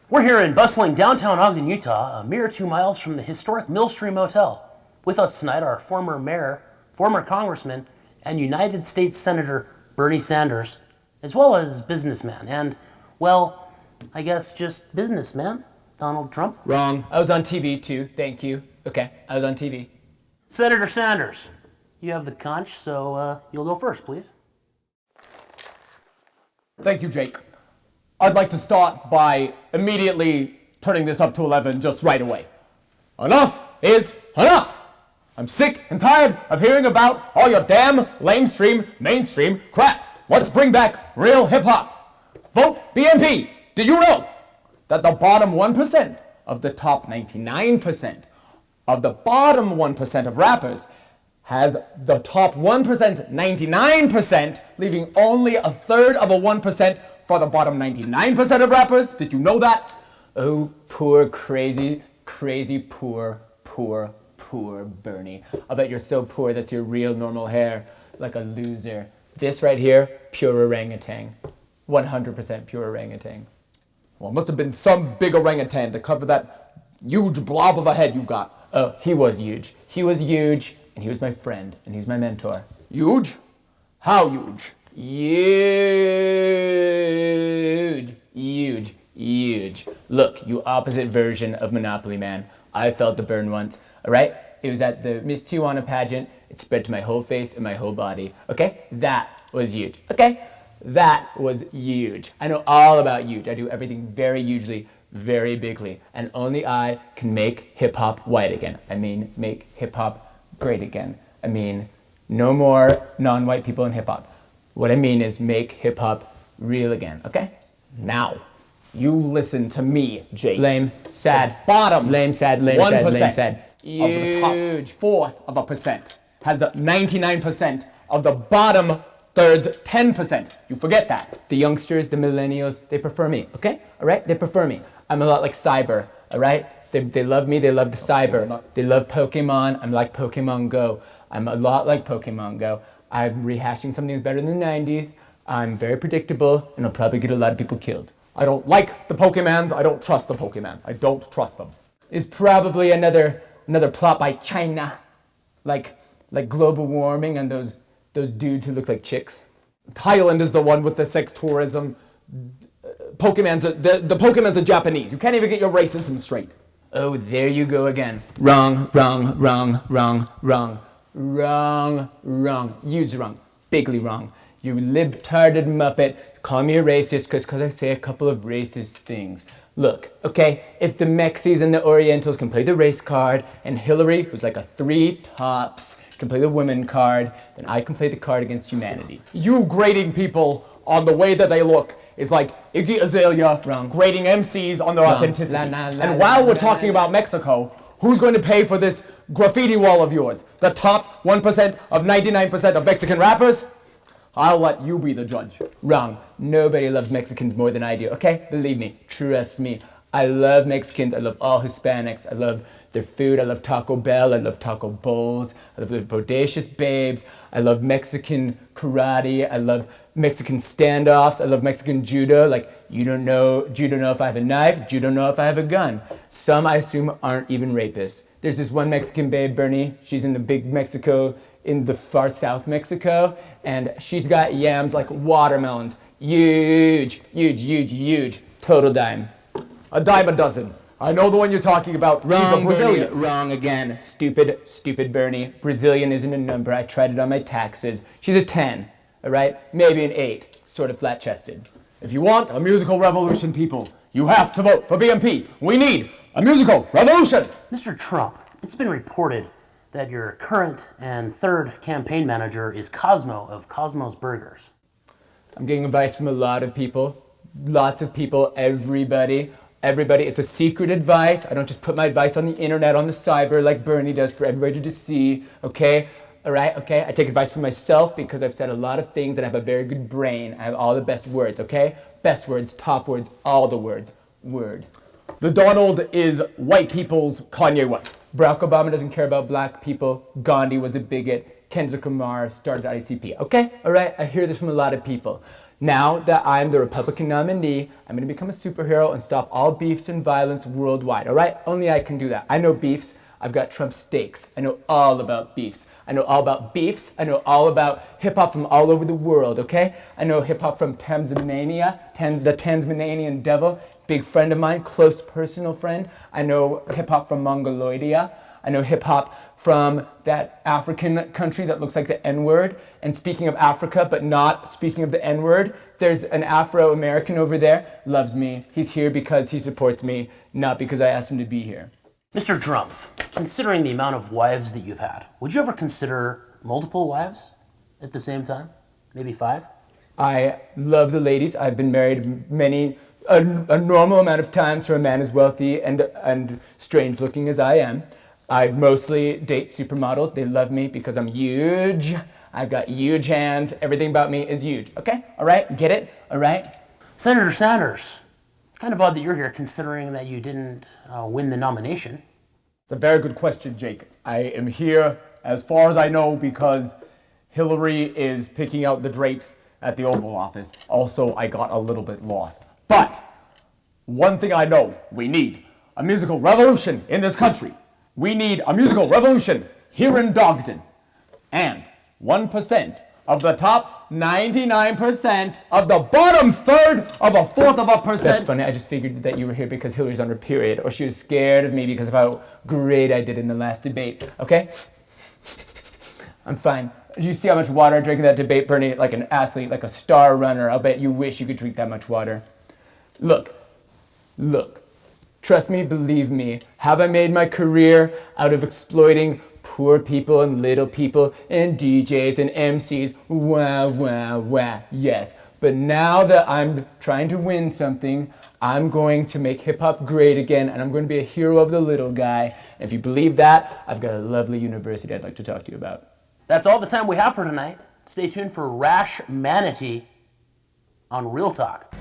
We're here in bustling downtown Ogden, Utah, a mere 2 miles from the historic Millstream Motel. With us tonight are former mayor, former congressman, and United States Senator Bernie Sanders, as well as businessman and, well, I guess just businessman, Donald Trump. Wrong. I was on TV too. Thank you. Okay, I was on TV. Senator Sanders, you have the conch, so you'll go first, please. Thank you, Jake. I'd like to start by immediately turning this up to 11 just right away. Enough is enough! I'm sick and tired of hearing about all your damn lamestream, mainstream crap. Let's bring back real hip-hop. Vote BMP. Did you know that the bottom 1% of the top 99% of the bottom 1% of rappers has the top 1% 99%, leaving only a third of a 1% for the bottom 99% of rappers? Did you know that? Oh, poor, crazy, poor Bernie. I'll bet you're so poor that's your real normal hair, like a loser. This right here, pure orangutan. 100% pure orangutan. Well, it must have been some big orangutan to cover that huge blob of a head you got. Oh, he was huge. He was huge, and he was my friend, and he was my mentor. Huge? How huge? Huge. Look, you opposite version of Monopoly Man. I felt the burn once, all right? It was at the Miss Tijuana pageant. It spread to my whole face and my whole body, okay? That was huge, okay? That was huge. I know all about huge. I do everything very hugely, very bigly, and only I can make hip-hop white again. I mean, make hip-hop great again. I mean, no more non-white people in hip-hop. What I mean is make hip-hop real again, okay? Now, you listen to me, Jake. Lame, sad, bottom, lame, sad, 1% huge. Of the top fourth of a percent has the 99% of the bottom third's 10%. You forget that. The youngsters, the millennials, they prefer me, okay? All right? They prefer me. I'm a lot like Cyber, all right? They love me, they love the Cyber. They love Pokemon, I'm like Pokemon Go. I'm a lot like Pokemon Go. I'm rehashing something that's better than the 90s. I'm very predictable, and I'll probably get a lot of people killed. I don't like the Pokemans. I don't trust the Pokemans. I don't trust them. It's probably another plot by China, like global warming and those dudes who look like chicks. Thailand is the one with the sex tourism. The Pokemon's are Japanese. You can't even get your racism straight. Oh, there you go again. Wrong. Huge wrong. Bigly wrong. You libtarded muppet. Call me a racist because I say a couple of racist things. Look, okay, if the Mexies and the Orientals can play the race card, and Hillary, who's like a 3 tops, can play the women card, then I can play the card against humanity. You grading people on the way that they look is like Iggy Azalea grading MCs on their authenticity. And while we're talking about Mexico, who's going to pay for this graffiti wall of yours? The top 1% of 99% of Mexican rappers? I'll let you be the judge. Wrong. Nobody loves Mexicans more than I do, okay? Believe me. Trust me. I love Mexicans. I love all Hispanics. I love their food. I love Taco Bell. I love taco bowls. I love the bodacious babes. I love Mexican karate. I love Mexican standoffs. I love Mexican judo. Like, you don't know if I have a knife. You don't know if I have a gun. Some, I assume, aren't even rapists. There's this one Mexican babe, Bernie. She's in the big Mexico, in the far south Mexico, and she's got yams like watermelons. Huge. Total dime. A dime a dozen. I know the one you're talking about. Wrong, She's a Brazilian. Bernie, wrong again. Stupid Bernie. Brazilian isn't a number. I tried it on my taxes. She's a 10, all right? Maybe an 8, sort of flat-chested. If you want a musical revolution, people, you have to vote for BMP. We need a musical revolution. Mr. Trump, it's been reported that your current and third campaign manager is Cosmo of Cosmo's Burgers. I'm getting advice from a lot of people. Lots of people, everybody. It's a secret advice. I don't just put my advice on the internet, on the cyber, like Bernie does for everybody to see, okay? All right, okay? I take advice from myself because I've said a lot of things and I have a very good brain. I have all the best words, okay? Best words, top words, all the words. Word. The Donald is white people's Kanye West. Barack Obama doesn't care about black people. Gandhi was a bigot. Kendrick Lamar started ICP. Okay? All right? I hear this from a lot of people. Now that I'm the Republican nominee, I'm going to become a superhero and stop all beefs and violence worldwide, all right? Only I can do that. I know beefs. I've got Trump steaks. I know all about beefs. I know all about beefs. I know all about hip-hop from all over the world, okay? I know hip-hop from Tanzania, the Tasmanian devil, big friend of mine, close personal friend. I know hip-hop from Mongoloidia. I know hip-hop from that African country that looks like the N-word. And speaking of Africa, but not speaking of the N-word, there's an Afro-American over there, loves me. He's here because he supports me, not because I asked him to be here. Mr. Drumpf, considering the amount of wives that you've had, would you ever consider multiple wives at the same time? Maybe 5? I love the ladies. I've been married a normal amount of times for a man as wealthy and strange looking as I am. I mostly date supermodels. They love me because I'm huge. I've got huge hands. Everything about me is huge. Okay? All right? Get it? All right? Senator Sanders, it's kind of odd that you're here considering that you didn't win the nomination. It's a very good question, Jake. I am here, as far as I know, because Hillary is picking out the drapes at the Oval Office. Also, I got a little bit lost. But one thing I know, we need a musical revolution in this country. We need a musical revolution here in Dogden. And 1% of the top 99% of the bottom third of a fourth of a percent. That's funny. I just figured that you were here because Hillary's on her period, or she was scared of me because of how great I did in the last debate. Okay? I'm fine. Did you see how much water I drank in that debate, Bernie? Like an athlete, like a star runner. I'll bet you wish you could drink that much water. Look. Trust me, believe me. Have I made my career out of exploiting poor people and little people and DJs and MCs? Wow. Yes. But now that I'm trying to win something, I'm going to make hip-hop great again, and I'm going to be a hero of the little guy. And if you believe that, I've got a lovely university I'd like to talk to you about. That's all the time we have for tonight. Stay tuned for Rash Manatee on Real Talk.